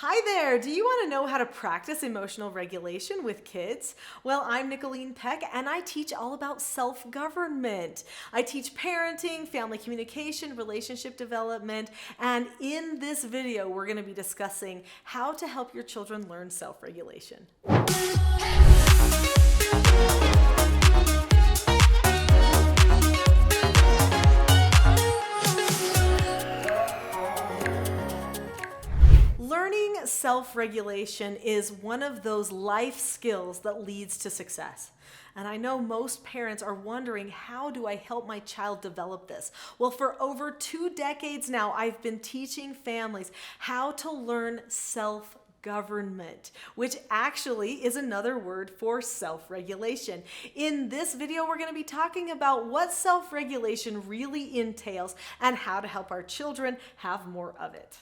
Hi there! Do you want to know how to practice emotional regulation with kids? Well, I'm Nicolene Peck and I teach all about self-government. I teach parenting, family communication, relationship development, and in this video we're going to be discussing how to help your children learn self-regulation. Learning self-regulation is one of those life skills that leads to success. And I know most parents are wondering, how do I help my child develop this? Well, for over 2 decades now, I've been teaching families how to learn self-government, which actually is another word for self-regulation. In this video, we're going to be talking about what self-regulation really entails and how to help our children have more of it.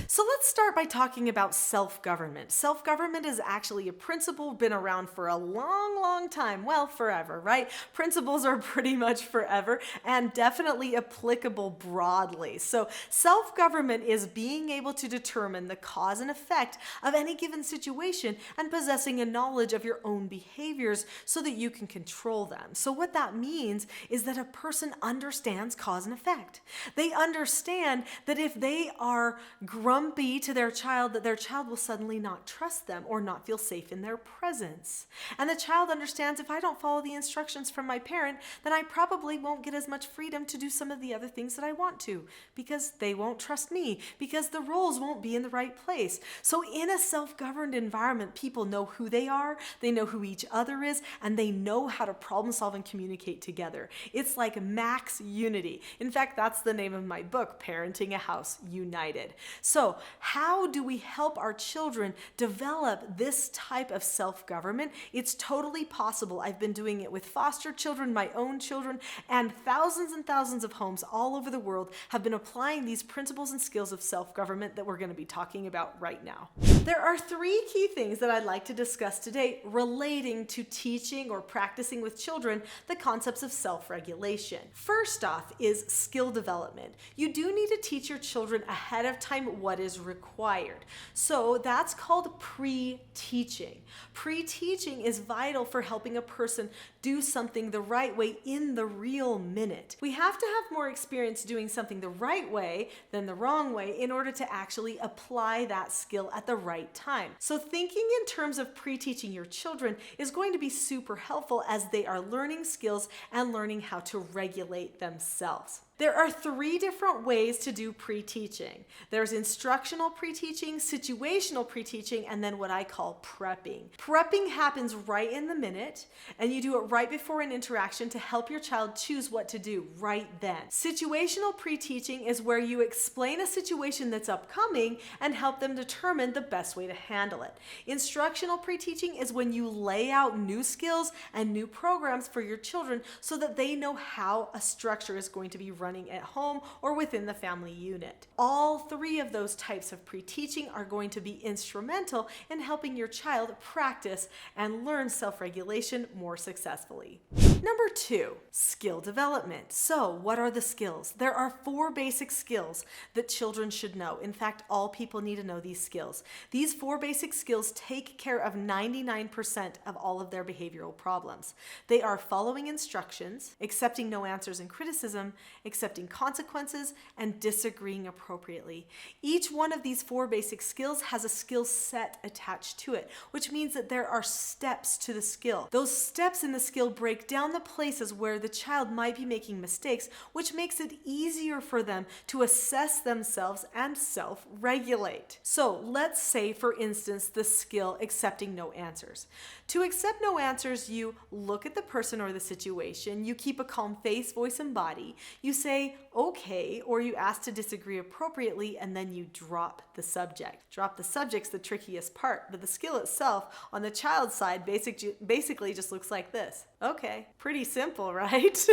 So let's start by talking about self-government. Self-government is actually a principle been around for a long time. Well, forever, right? Principles are pretty much forever and definitely applicable broadly. So self-government is being able to determine the cause and effect of any given situation and possessing a knowledge of your own behaviors so that you can control them. So what that means is that a person understands cause and effect. They understand that if they are grumpy to their child, that their child will suddenly not trust them or not feel safe in their presence. And the child understands, if I don't follow the instructions from my parent, then I probably won't get as much freedom to do some of the other things that I want to, because they won't trust me, because the roles won't be in the right place. So in a self-governed environment, people know who they are, they know who each other is, and they know how to problem solve and communicate together. It's like max unity. In fact, that's the name of my book, Parenting a House United. So how do we help our children develop this type of self-government? It's totally possible. I've been doing it with foster children, my own children, and thousands of homes all over the world have been applying these principles and skills of self-government that we're going to be talking about right now. There are 3 key things that I'd like to discuss today relating to teaching or practicing with children the concepts of self-regulation. First off is skill development. You do need to teach your children ahead of time what is required. So that's called pre-teaching. Pre-teaching is vital for helping a person do something the right way in the real minute. We have to have more experience doing something the right way than the wrong way in order to actually apply that skill at the right time. So thinking in terms of pre-teaching your children is going to be super helpful as they are learning skills and learning how to regulate themselves. There are 3 different ways to do pre-teaching. There's instructional pre-teaching, situational pre-teaching, and then what I call prepping. Prepping happens right in the minute, and you do it right before an interaction to help your child choose what to do right then. Situational pre-teaching is where you explain a situation that's upcoming and help them determine the best way to handle it. Instructional pre-teaching is when you lay out new skills and new programs for your children so that they know how a structure is going to be running at home or within the family unit. All 3 of those types of pre-teaching are going to be instrumental in helping your child practice and learn self-regulation more successfully. Number 2, skill development. So what are the skills? There are 4 basic skills that children should know. In fact, all people need to know these skills. These 4 basic skills take care of 99% of all of their behavioral problems. They are following instructions, accepting no answers and criticism, accepting consequences, and disagreeing appropriately. Each one of these 4 basic skills has a skill set attached to it, which means that there are steps to the skill. Those steps in the skill break down the places where the child might be making mistakes, which makes it easier for them to assess themselves and self-regulate. So let's say, for instance, the skill accepting no answers. To accept no answers, you look at the person or the situation, you keep a calm face, voice, and body, you say, okay, or you ask to disagree appropriately, and then you drop the subject. Drop the subject's the trickiest part, but the skill itself on the child's side basically just looks like this. Okay, pretty simple, right?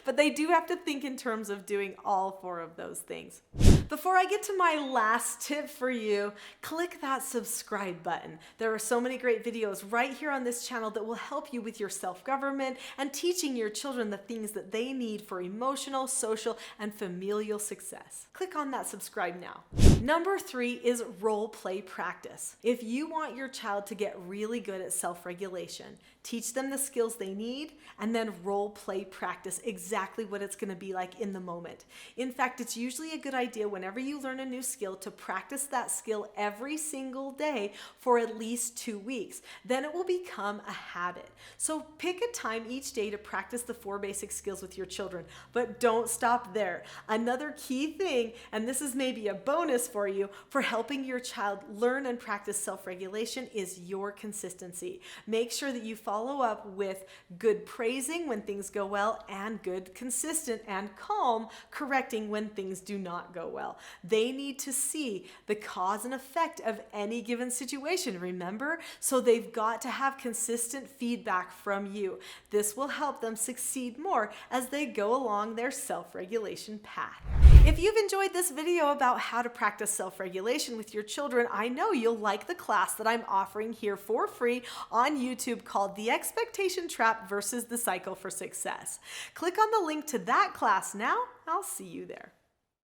But they do have to think in terms of doing all 4 of those things. Before I get to my last tip for you, click that subscribe button. There are so many great videos right here on this channel that will help you with your self-government and teaching your children the things that they need for emotional, social, and familial success. Click on that subscribe now. Number 3 is role play practice. If you want your child to get really good at self-regulation, teach them the skills they need and then role play practice exactly what it's going to be like in the moment. In fact, it's usually a good idea whenever you learn a new skill to practice that skill every single day for at least 2 weeks. Then it will become a habit. So pick a time each day to practice the 4 basic skills with your children, but don't stop there. Another key thing, and this is maybe a bonus for you, for helping your child learn and practice self-regulation is your consistency. Make sure that you follow up with good praising when things go well and good, consistent, and calm correcting when things do not go well. They need to see the cause and effect of any given situation, remember? So they've got to have consistent feedback from you. This will help them succeed more as they go along their self-regulation path. If you've enjoyed this video about how to practice self-regulation with your children, I know you'll like the class that I'm offering here for free on YouTube called The Expectation Trap versus the Cycle for Success. Click on the link to that class now. I'll see you there.